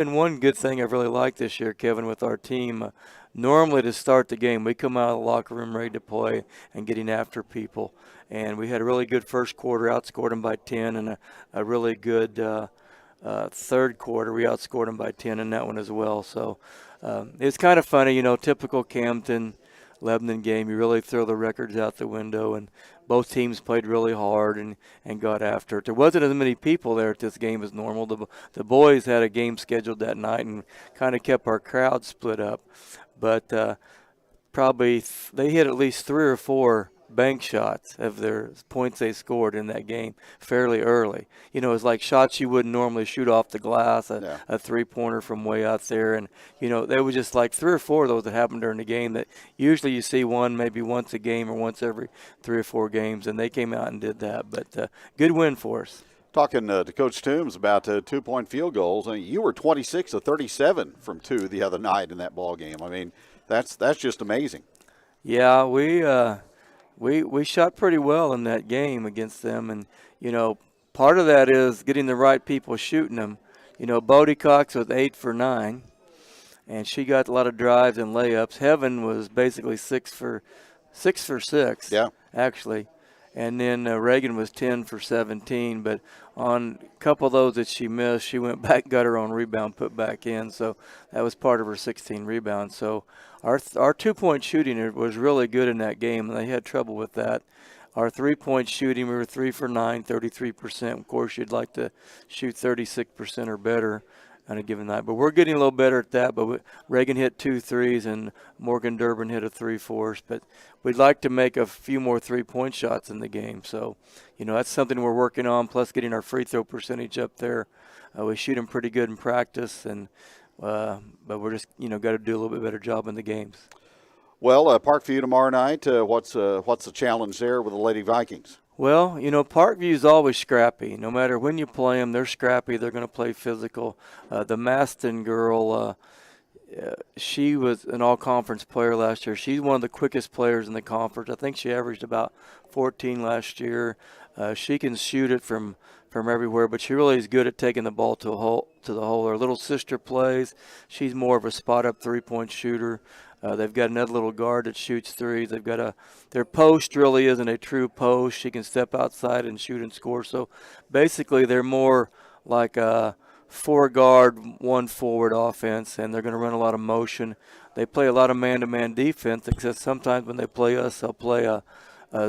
And one good thing I've really liked this year, Kevin, with our team, normally to start the game, we come out of the locker room ready to play and getting after people. And we had a really good first quarter, outscored them by 10, and a really good third quarter. We outscored them by 10 in that one as well. So it's kind of funny, typical Camden Lebanon game. You really throw the records out the window, and both teams played really hard and got after it. There wasn't as many people there at this game as normal. The boys had a game scheduled that night and kind of kept our crowd split up. But probably they hit at least 3 or 4 bank shots of their points they scored in that game fairly early. It's like shots you wouldn't normally shoot off the glass, a three-pointer from way out there. And, they were just like 3 or 4 of those that happened during the game that usually you see one maybe once a game or once every 3 or 4 games, and they came out and did that. But good win for us. Talking to Coach Toombs about 2-point field goals, I mean, you were 26 of 37 from 2 the other night in that ball game. I mean, that's just amazing. Yeah, we shot pretty well in that game against them, and part of that is getting the right people shooting them. Bodie Cox was 8 for 9, and she got a lot of drives and layups. Heaven was basically 6 for 6. Yeah, actually. And then Reagan was 10 for 17, but on a couple of those that she missed, she went back, got her own rebound, put back in. So that was part of her 16 rebounds. So our 2-point shooting was really good in that game, and they had trouble with that. Our 3-point shooting, we were 3 for 9, 33%. Of course, you'd like to shoot 36% or better on a given night. But we're getting a little better at that. But Reagan hit 2 threes and Morgan Durbin hit a 3 for us. But we'd like to make a few more 3-point shots in the game. So, that's something we're working on, plus getting our free throw percentage up there. We shoot them pretty good in practice, and but we're just, got to do a little bit better job in the games. Well, Parkview tomorrow night. What's the challenge there with the Lady Vikings? Well, Parkview's always scrappy. No matter when you play them, they're scrappy. They're going to play physical. The Maston girl, she was an all-conference player last year. She's one of the quickest players in the conference. I think she averaged about 14 last year. She can shoot it from everywhere, but she really is good at taking the ball to the hole. Her little sister plays. She's more of a spot-up 3-point shooter. They've got another little guard that shoots threes. They've got their post really isn't a true post. She can step outside and shoot and score. So basically they're more like a 4-guard, 1-forward offense, and they're going to run a lot of motion. They play a lot of man-to-man defense, except sometimes when they play us, they'll play a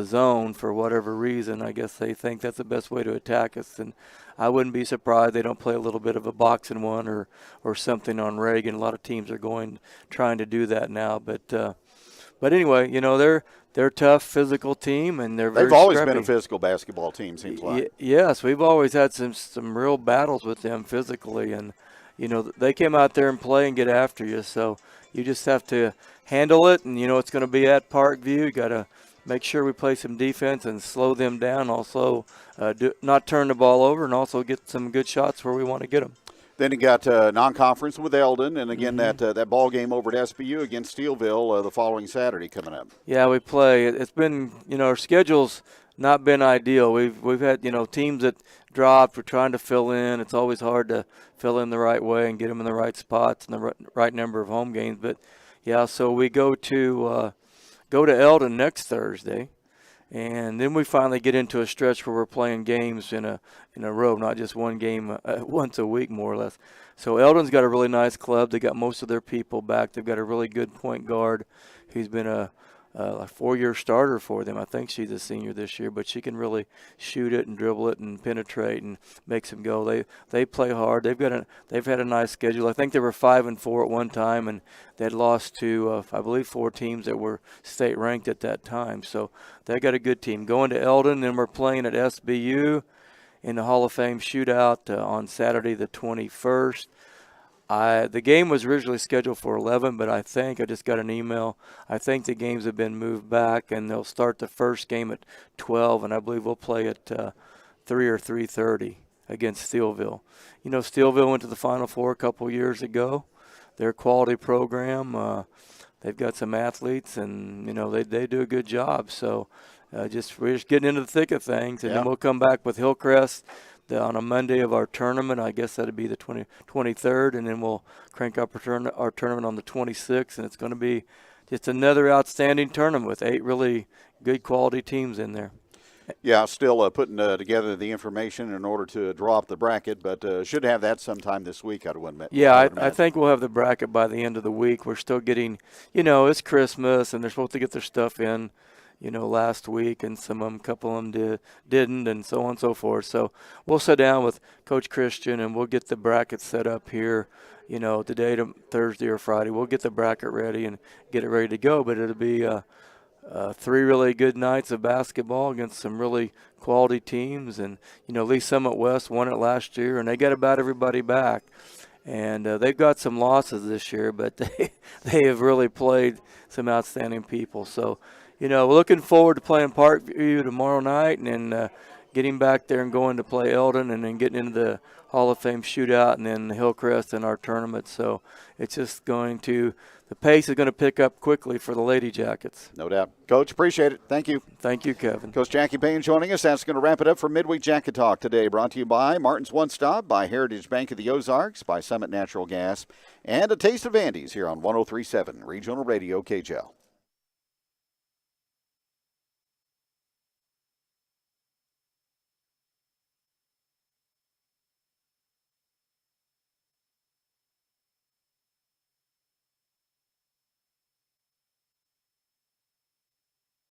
zone for whatever reason. I guess they think that's the best way to attack us, and I wouldn't be surprised they don't play a little bit of a boxing one or something on Reagan. A lot of teams are trying to do that now, but anyway, they're a tough physical team, and they've always scrappy. been a physical basketball team, seems like. Yes, we've always had some real battles with them physically, and they came out there and play and get after you, so you just have to handle it, and it's going to be at Parkview. You got to make sure we play some defense and slow them down. Also, not turn the ball over, and also get some good shots where we want to get them. Then you got non-conference with Eldon, and again that ball game over at SBU against Steelville the following Saturday coming up. Yeah, we play. It's been our schedule's not been ideal. We've had teams that dropped. We're trying to fill in. It's always hard to fill in the right way and get them in the right spots and the right number of home games. But yeah, so we go to Eldon next Thursday, and then we finally get into a stretch where we're playing games in a row, not just one game once a week, more or less. So Eldon's got a really nice club. They got most of their people back. They've got a really good point guard who's been a 4-year starter for them. I think she's a senior this year, but she can really shoot it and dribble it and penetrate and makes them go. They play hard. They've had a nice schedule. I think they were 5-4 at one time, and they'd lost to I believe 4 teams that were state ranked at that time. So they got a good team. Going to Eldon, then we're playing at SBU in the Hall of Fame shootout on Saturday the 21st. The game was originally scheduled for 11, but I just got an email. I think the games have been moved back, and they'll start the first game at 12, and I believe we'll play at 3 or 3:30 against Steelville. Steelville went to the Final Four a couple years ago. They're a quality program. They've got some athletes, and they do a good job. So we're just getting into the thick of things, and then we'll come back with Hillcrest on a Monday of our tournament. I guess that'd be the 23rd, and then we'll crank up our tournament on the 26th, and it's going to be just another outstanding tournament with 8 really good quality teams in there. Yeah, still putting together the information in order to draw up the bracket, but should have that sometime this week, I would admit. Yeah, I think we'll have the bracket by the end of the week. We're still getting, it's Christmas, and they're supposed to get their stuff in, last week, and a couple of them didn't, and so on and so forth. So we'll sit down with Coach Christian, and we'll get the bracket set up here, today to Thursday or Friday. We'll get the bracket ready and get it ready to go, but it'll be 3 really good nights of basketball against some really quality teams. And, Lee Summit West won it last year, and they got about everybody back. And they've got some losses this year, but they have really played some outstanding people. So, we're looking forward to playing Parkview tomorrow night and then getting back there and going to play Eldon and then getting into the Hall of Fame shootout and then Hillcrest in our tournament. So it's just the pace is going to pick up quickly for the Lady Jackets. No doubt. Coach, appreciate it. Thank you. Thank you, Kevin. Coach Jackie Payne joining us. That's going to wrap it up for Midweek Jacket Talk today. Brought to you by Martin's One Stop, by Heritage Bank of the Ozarks, by Summit Natural Gas, and a taste of Andy's here on 103.7 Regional Radio KJL.